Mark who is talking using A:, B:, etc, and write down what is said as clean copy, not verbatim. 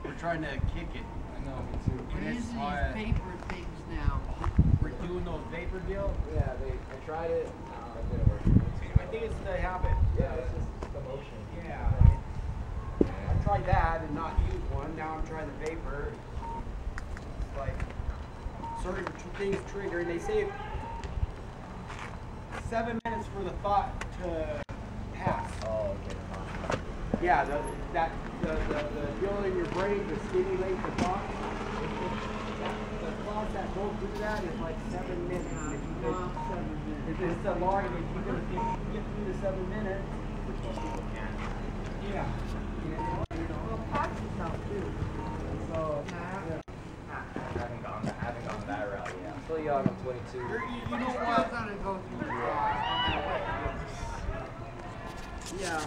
A: We're trying to kick it.
B: I know, me too.
C: We're using these vapor things now.
A: We're doing those vapor deals.
B: Yeah, I tried it. It didn't work.
A: I think it's the habit.
B: Yeah, it's just the motion.
A: Yeah. I tried that and not used one. Now I'm trying the vapor. It's like certain things trigger, and they say 7 minutes for the thought to pass.
B: Oh, okay.
A: Yeah, the deal in your brain to stimulate the thought. The thoughts that go through that is like 7 minutes. If it's a long, if you can get through the 7 minutes, which most people can't. Yeah.
C: Well, pass yourself too.
A: So,
C: Yeah.
B: I haven't gone that route yet. I'm still young, I'm 22.
A: you
C: You're
A: know
C: still
A: what?
C: gonna go through the
A: Yeah.